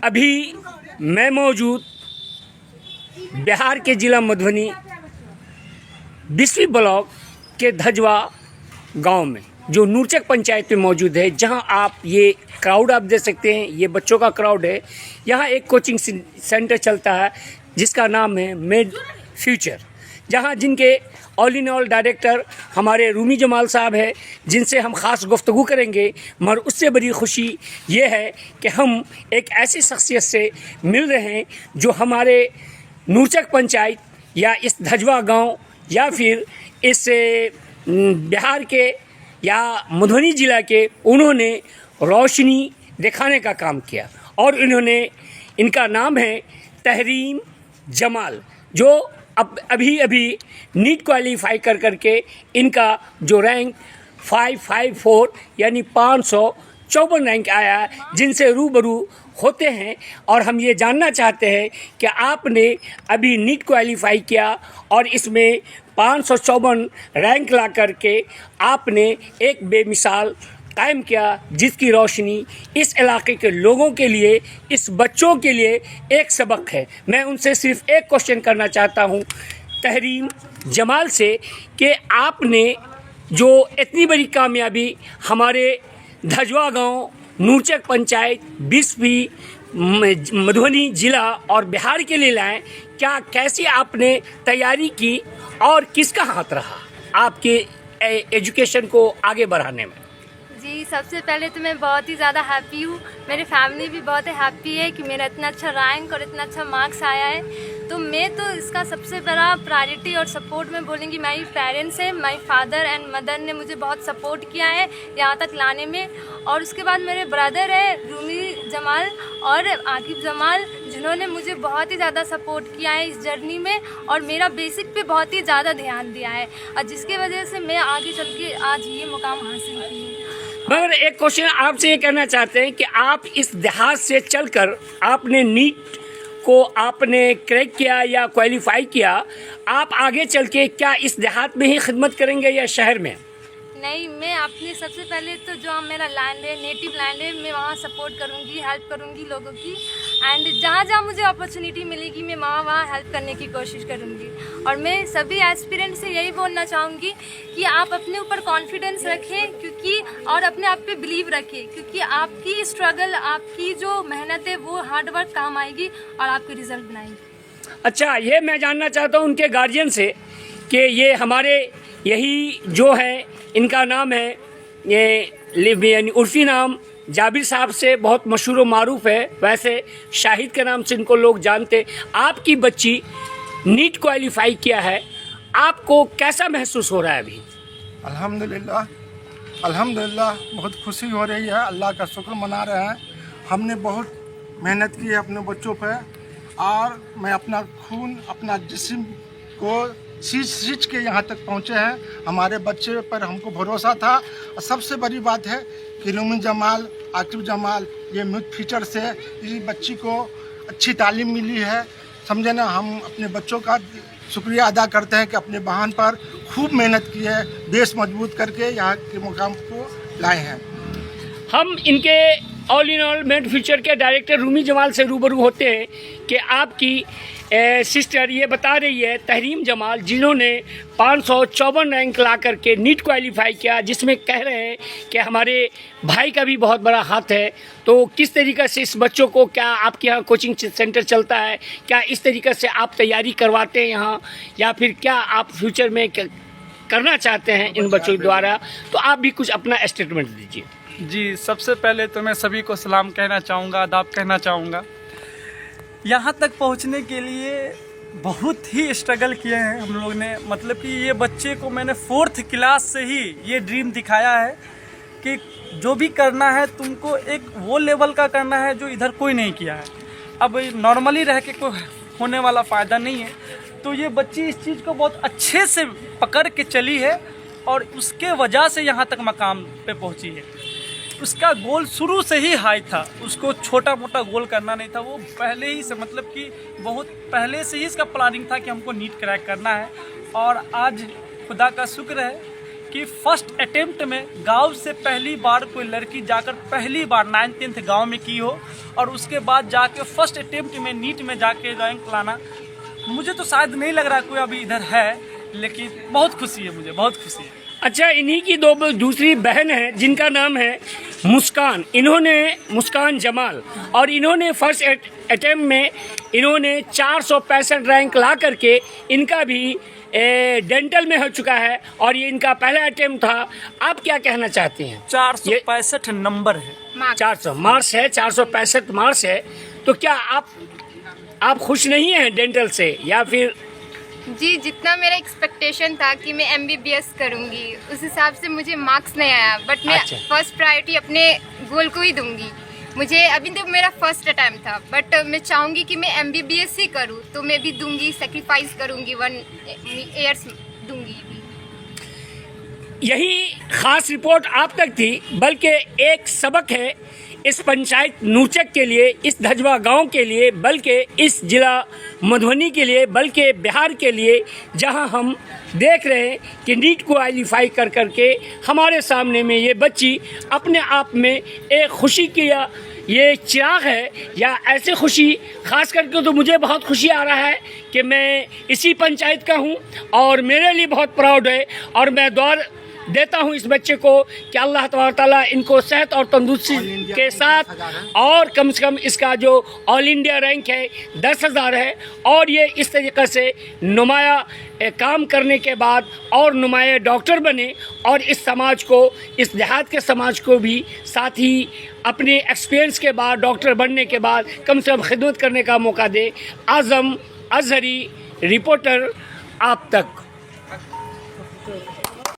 अभी मैं मौजूद बिहार के ज़िला मधुबनी 20वीं ब्लॉक के धजवा गांव में, जो नूरचक पंचायत में मौजूद है, जहां आप ये क्राउड आप देख सकते हैं। ये बच्चों का क्राउड है। यहां एक कोचिंग सेंटर चलता है जिसका नाम है मेड फ्यूचर, जहां जिनके ऑल इन ऑल डायरेक्टर हमारे रूमी जमाल साहब है, जिनसे हम ख़ास गुफ्तगू करेंगे। मगर उससे बड़ी खुशी ये है कि हम एक ऐसी शख्सियत से मिल रहे हैं जो हमारे नूरचक पंचायत या इस धजवा गांव या फिर इस बिहार के या मधुबनी ज़िला के उन्होंने रोशनी दिखाने का काम किया। और इनका नाम है तहरीम जमाल, जो अभी नीट क्वालिफाई करके इनका जो रैंक 554 यानी 554 रैंक आया है, जिनसे रूबरू होते हैं। और हम ये जानना चाहते हैं कि आपने अभी नीट क्वालिफाई किया और इसमें 554 रैंक ला करके आपने एक बेमिसाल कायम किया, जिसकी रोशनी इस इलाके के लोगों के लिए, इस बच्चों के लिए एक सबक है। मैं उनसे सिर्फ एक क्वेश्चन करना चाहता हूं तहरीम जमाल से कि आपने जो इतनी बड़ी कामयाबी हमारे धजवा गांव नूरचक पंचायत 20वीं मधुबनी ज़िला और बिहार के लिए लाएं, क्या कैसे आपने तैयारी की और किसका हाथ रहा आपके एजुकेशन को आगे बढ़ाने में? जी, सबसे पहले तो मैं बहुत ही ज़्यादा हैप्पी हूँ। मेरी फैमिली भी बहुत हैप्पी है कि मेरा इतना अच्छा रैंक और इतना अच्छा मार्क्स आया है। तो मैं तो इसका सबसे बड़ा प्रायोरिटी और सपोर्ट में बोलूँगी माई पेरेंट्स है। माई फादर एंड मदर ने मुझे बहुत सपोर्ट किया है यहाँ तक लाने में। और उसके बाद मेरे ब्रदर है रूमी जमाल और आकिब जमाल, जिन्होंने मुझे बहुत ही ज़्यादा सपोर्ट किया है इस जर्नी में और मेरा बेसिक पे बहुत ही ज़्यादा ध्यान दिया है, और जिसकी वजह से मैं आगे चल के आज ये मुकाम हासिल की हूँ। मगर एक क्वेश्चन आपसे ये कहना चाहते हैं कि आप इस देहात से चलकर आपने नीट को आपने क्रैक किया या क्वालिफाई किया, आप आगे चल के क्या इस देहात में ही खिदमत करेंगे या शहर में? नहीं, मैं अपने सबसे पहले तो जो मेरा लैंड है, नेटिव लैंड है, मैं वहाँ सपोर्ट करूँगी, हेल्प करूँगी लोगों की। एंड जहाँ जहाँ मुझे अपॉर्चुनिटी मिलेगी मैं वहाँ हेल्प करने की कोशिश करूँगी। और मैं सभी एस्पिरेंट से यही बोलना चाहूँगी कि आप अपने ऊपर कॉन्फिडेंस रखें, क्योंकि और अपने आप पे बिलीव रखें, क्योंकि आपकी स्ट्रगल, आपकी जो मेहनत है वो हार्ड वर्क काम आएगी और आपके रिजल्ट बनाएगी। अच्छा, ये मैं जानना चाहता हूँ उनके गार्जियन से कि ये हमारे यही जो है, इनका नाम है ये यानी उर्फी नाम जाबिर साहब से बहुत मशहूर व मारूफ है, वैसे शाहिद के नाम से इनको लोग जानते। आपकी बच्ची नीट क्वालिफाई किया है, आपको कैसा महसूस हो रहा है अभी? अल्हम्दुलिल्लाह बहुत खुशी हो रही है, अल्लाह का शुक्र मना रहे हैं। हमने बहुत मेहनत की है अपने बच्चों पे, और मैं अपना खून, अपना जिस्म को सींच के यहाँ तक पहुँचे हैं। हमारे बच्चे पर हमको भरोसा था। और सबसे बड़ी बात है कि रूमी जमाल, आकिब जमाल, ये मिड फ्यूचर से इस बच्ची को अच्छी तालीम मिली है, समझे ना। हम अपने बच्चों का शुक्रिया अदा करते हैं कि अपने बहन पर खूब मेहनत की है, देश मजबूत करके यहाँ के मुकाम को लाए हैं। हम इनके all in all made future के डायरेक्टर रूमी जमाल से रूबरू होते हैं कि आपकी सिस्टर ये बता रही है तहरीम जमाल, जिन्होंने 554 रैंक ला करके नीट क्वालिफाई किया, जिसमें कह रहे हैं कि हमारे भाई का भी बहुत बड़ा हाथ है। तो किस तरीक़े से इस बच्चों को, क्या आपके यहाँ कोचिंग सेंटर चलता है, क्या इस तरीक़े से आप तैयारी करवाते हैं यहाँ, या फिर क्या आप फ्यूचर में करना चाहते हैं इन बच्चों द्वारा? तो आप भी कुछ अपना स्टेटमेंट दीजिए। जी, सबसे पहले तो मैं सभी को सलाम कहना चाहूँगा, आदाब कहना चाहूँगा। यहाँ तक पहुँचने के लिए बहुत ही स्ट्रगल किए हैं हम लोग ने। मतलब कि ये बच्चे को मैंने 4th क्लास से ही ये ड्रीम दिखाया है कि जो भी करना है तुमको एक वो लेवल का करना है जो इधर कोई नहीं किया है। अब नॉर्मली रह के कोई होने वाला फ़ायदा नहीं है। तो ये बच्ची इस चीज़ को बहुत अच्छे से पकड़ के चली है और उसके वजह से यहाँ तक मकाम पे पहुँची है। उसका गोल शुरू से ही हाई था, उसको छोटा मोटा गोल करना नहीं था। वो पहले ही से, मतलब कि बहुत पहले से ही इसका प्लानिंग था कि हमको नीट क्रैक करना है। और आज खुदा का शुक्र है कि फर्स्ट अटेम्प्ट में गांव से पहली बार कोई लड़की जाकर पहली बार 9th-10th गांव में की हो और उसके बाद जाके फर्स्ट अटेम्प्ट में नीट में जाके रैंक लाना, मुझे तो शायद नहीं लग रहा कोई अभी इधर है, लेकिन बहुत खुशी है, मुझे बहुत खुशी है। अच्छा, इन्हीं की दो दूसरी बहन है जिनका नाम है मुस्कान, इन्होंने मुस्कान जमाल, और इन्होंने फर्स्ट अटेम्प्ट में इन्होंने 465 रैंक ला करके इनका भी डेंटल में हो चुका है और ये इनका पहला अटेम्प्ट था। आप क्या कहना चाहते हैं? 465 नंबर है, 400 मार्क्स है, 465 मार्क्स है, तो क्या आप खुश नहीं हैं डेंटल से, या फिर? जी, जितना मेरा एक्सपेक्टेशन था कि मैं MBBS करूंगी उस हिसाब से मुझे मार्क्स नहीं आया, बट मैं अच्छा। फर्स्ट प्रायोरिटी अपने गोल को ही दूंगी। मुझे अभी तक मेरा फर्स्ट अटैम्प्ट था, बट मैं चाहूंगी कि मैं MBBS ही करूं, तो मैं भी दूंगी, सेक्रीफाइस करूंगी, 1 ईयर्स दूंगी भी। यही खास रिपोर्ट आप तक थी, बल्कि एक सबक है इस पंचायत नूरचक के लिए, इस धजवा गांव के लिए, बल्कि इस जिला मधुबनी के लिए, बल्कि बिहार के लिए, जहां हम देख रहे हैं कि नीट को क्वालिफाई कर करके हमारे सामने में ये बच्ची अपने आप में एक खुशी की ये चिराग है, या ऐसे खुशी खास करके तो मुझे बहुत खुशी आ रहा है कि मैं इसी पंचायत का हूँ और मेरे लिए बहुत प्राउड है, और मैं दुआ देता हूँ इस बच्चे को कि अल्लाह तबारक ताला इनको सेहत और तंदुरुस्ती के साथ, और कम से कम इसका जो ऑल इंडिया रैंक है 10,000 है, और ये इस तरीक़े से नुमाया काम करने के बाद और नुमाया डॉक्टर बने, और इस समाज को, इस देहात के समाज को भी साथ ही अपने एक्सपीरियंस के बाद, डॉक्टर बनने के बाद कम से कम खिदमत करने का मौका दे। आज़म अजहरी, रिपोर्टर आप तक।